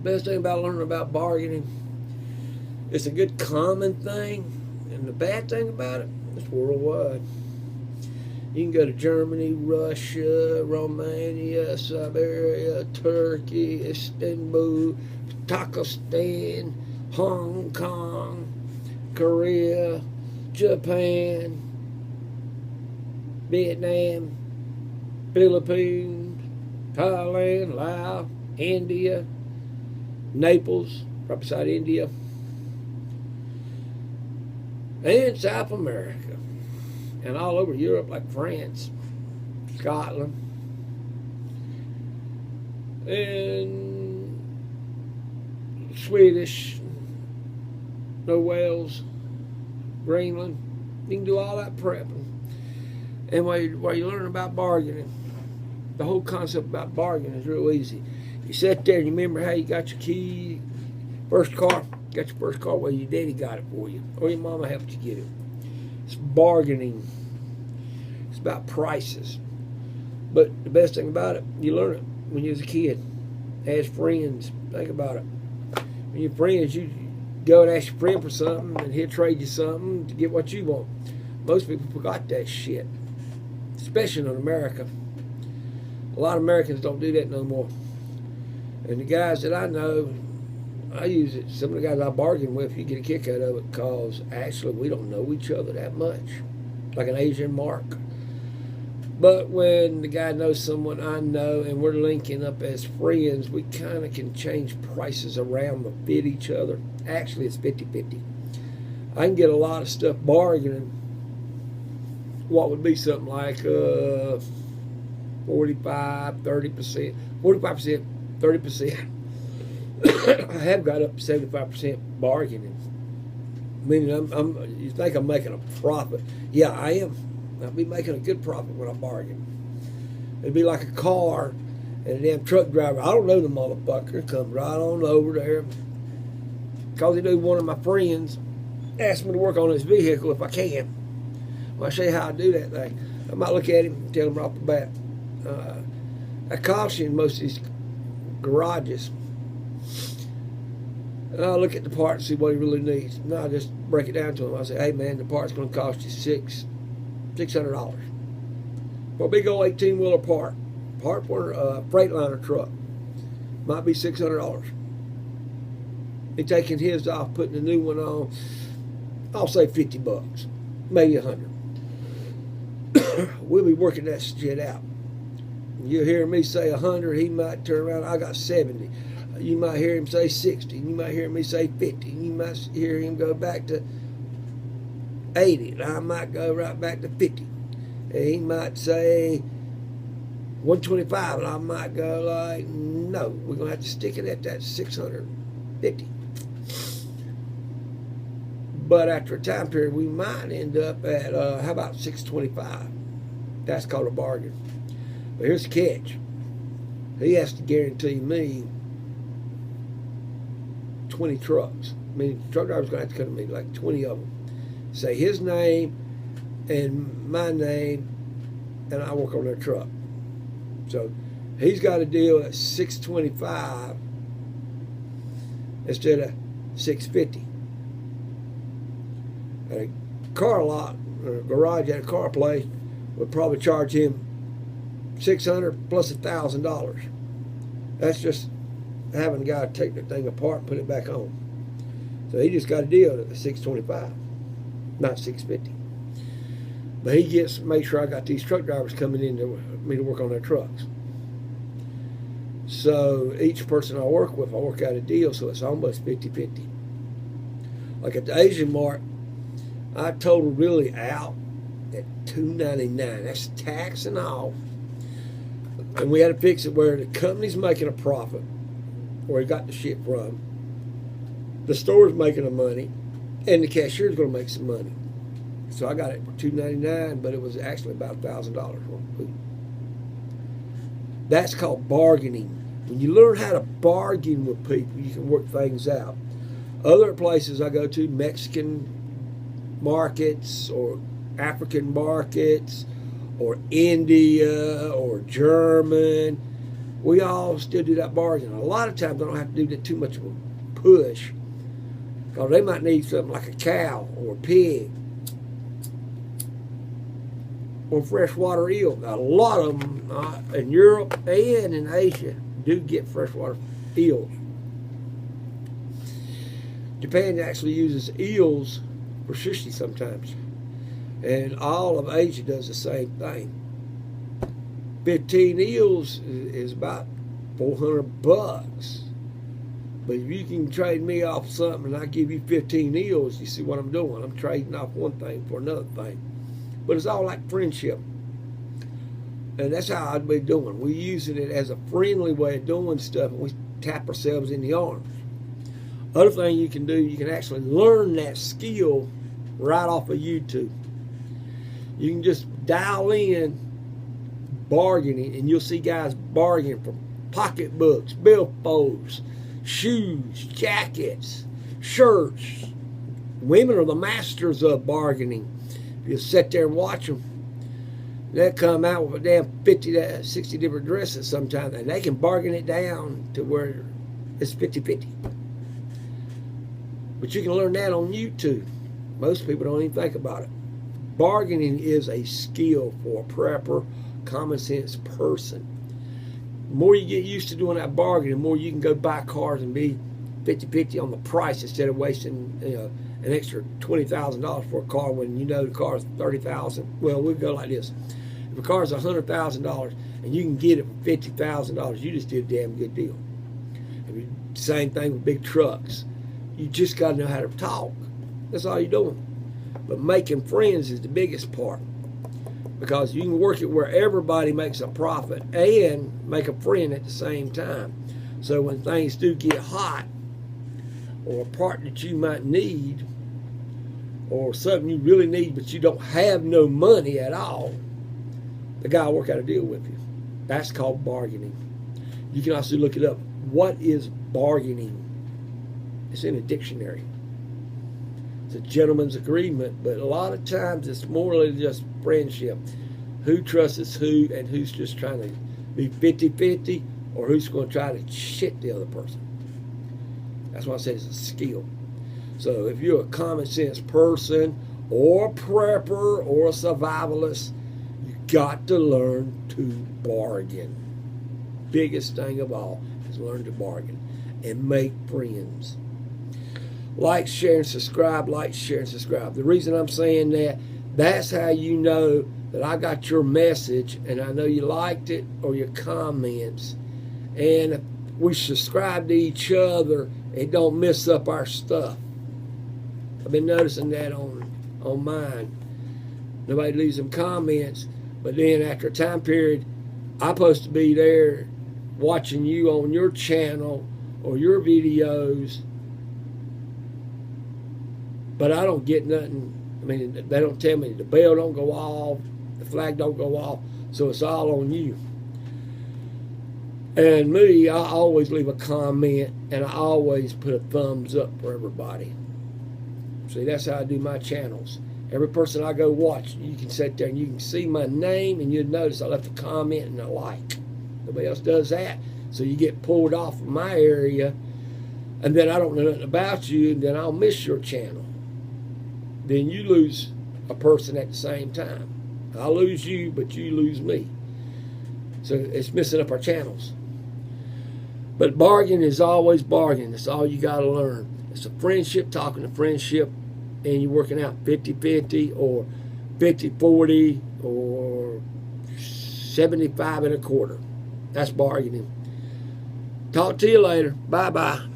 Best thing about learning about bargaining, it's a good common thing, and the bad thing about it, it's worldwide. You can go to Germany, Russia, Romania, Siberia, Turkey, Istanbul, Takistan, Hong Kong, Korea, Japan, Vietnam, Philippines, Thailand, Laos, India, Naples, right beside India, and South America, and all over Europe like France, Scotland, and Swedish, no Wales, Greenland. You can do all that prepping. And while you're learning about bargaining, the whole concept about bargaining is real easy. You sit there and you remember how you got your key, first car, got your first car, well, your daddy got it for you, or your mama helped you get it. It's bargaining. It's about prices. But the best thing about it, you learn it when you was a kid. As friends, think about it. When you're friends, you go and ask your friend for something, and he'll trade you something to get what you want. Most people forgot that shit, especially in America. A lot of Americans don't do that no more. And the guys that I know, I use it. Some of the guys I bargain with, you get a kick out of it because actually we don't know each other that much, like an Asian mark. But when the guy knows someone I know and we're linking up as friends, we kind of can change prices around to fit each other. Actually, it's 50-50. I can get a lot of stuff bargaining. What would be something like 45, 30%, 45%, 30%. I have got up to 75% bargaining. Meaning you think I'm making a profit. Yeah, I am. I'll be making a good profit when I bargain. It'd be like a car and a damn truck driver. I don't know the motherfucker. Comes right on over there. Because he knew one of my friends asked me to work on his vehicle if I can. Well, I'll show you how I do that thing. I might look at him and tell him right off the bat. I caution most of these garages. And I'll look at the part and see what he really needs. And I'll just break it down to him. I'll say, hey man, the part's going to cost you $600. For a big old 18-wheeler part for a Freightliner truck, might be $600. He taking his off, putting a new one on, I'll say $50, maybe $100. We'll be working that shit out. You'll hear me say 100, he might turn around, I got 70. You might hear him say 60, you might hear me say 50, you might hear him go back to 80, and I might go right back to 50. And he might say 125, and I might go like, no, we're going to have to stick it at that 650. But after a time period, we might end up at, how about 625? That's called a bargain. But here's the catch. He has to guarantee me 20 trucks. I mean, the truck driver's going to have to come to me, like 20 of them. Say his name and my name, and I work on their truck. So he's got a deal at 625 instead of 650. At a car lot or a garage at a car place would probably charge him $600 plus $1,000. That's just having a guy take the thing apart and put it back on. So he just got a deal at $625, not $650. But he gets make sure I got these truck drivers coming in to me to work on their trucks. So each person I work with, I work out a deal, so it's almost 50-50. Like at the Asian Mart, I totaled really out at $299. That's tax and all. And we had to fix it where the company's making a profit, where he got the shit from. The store's making the money, and the cashier's going to make some money. So I got it for $299, but it was actually about $1,000. That's called bargaining. When you learn how to bargain with people, you can work things out. Other places I go to, Mexican markets or African markets or India or German, we all still do that bargaining. A lot of times I don't have to do that too much of a push, because they might need something like a cow or a pig or freshwater eel. A lot of them in Europe and in Asia do get freshwater eels. Japan actually uses eels for sushi sometimes, and all of Asia does the same thing. 15 eels is about $400. But if you can trade me off something and I give you 15 eels, you see what I'm doing. I'm trading off one thing for another thing. But it's all like friendship. And that's how I'd be doing. We're using it as a friendly way of doing stuff, and we tap ourselves in the arms. Other thing you can do, you can actually learn that skill right off of YouTube. You can just dial in bargaining, and you'll see guys bargaining for pocketbooks, billfolds, shoes, jackets, shirts. Women are the masters of bargaining. If you sit there and watch them, they'll come out with a damn 50 to 60 different dresses sometimes, and they can bargain it down to where it's 50-50. But you can learn that on YouTube. Most people don't even think about it. Bargaining is a skill for a prepper, common sense person. The more you get used to doing that bargaining, the more you can go buy cars and be 50-50 on the price instead of wasting an extra $20,000 for a car when you know the car is $30,000. Well, we'll go like this. If a car is $100,000 and you can get it for $50,000, you just did a damn good deal. Same thing with big trucks. You just got to know how to talk. That's all you're doing. But making friends is the biggest part, because you can work it where everybody makes a profit and make a friend at the same time. So when things do get hot, or a part that you might need, or something you really need but you don't have no money at all, the guy will work out a deal with you. That's called bargaining. You can also look it up. What is bargaining? It's in a dictionary. It's a gentleman's agreement, but a lot of times it's more than just friendship. Who trusts who, and who's just trying to be 50-50, or who's going to try to shit the other person. That's why I say it's a skill. So if you're a common sense person, or a prepper, or a survivalist, you got to learn to bargain. Biggest thing of all is learn to bargain and make friends. Like, share, and subscribe. Like, share, and subscribe. The reason I'm saying that, that's how you know that I got your message and I know you liked it, or your comments. And if we subscribe to each other, it don't mess up our stuff. I've been noticing that on mine. Nobody leaves them comments, but then after a time period, I'm supposed to be there watching you on your channel or your videos, but I don't get nothing. I mean, they don't tell me the bell don't go off, the flag don't go off, so it's all on you. And me, I always leave a comment, and I always put a thumbs up for everybody. See, that's how I do my channels. Every person I go watch, you can sit there and you can see my name, and you'll notice I left a comment and a like. Nobody else does that. So you get pulled off of my area, and then I don't know nothing about you, and then I'll miss your channel. Then you lose a person at the same time. I'll lose you, but you lose me. So it's messing up our channels. But bargain is always bargain. That's all you got to learn. It's a friendship, talking to friendship, and you're working out 50-50 or 50-40 or 75 1/4. That's bargaining. Talk to you later. Bye-bye.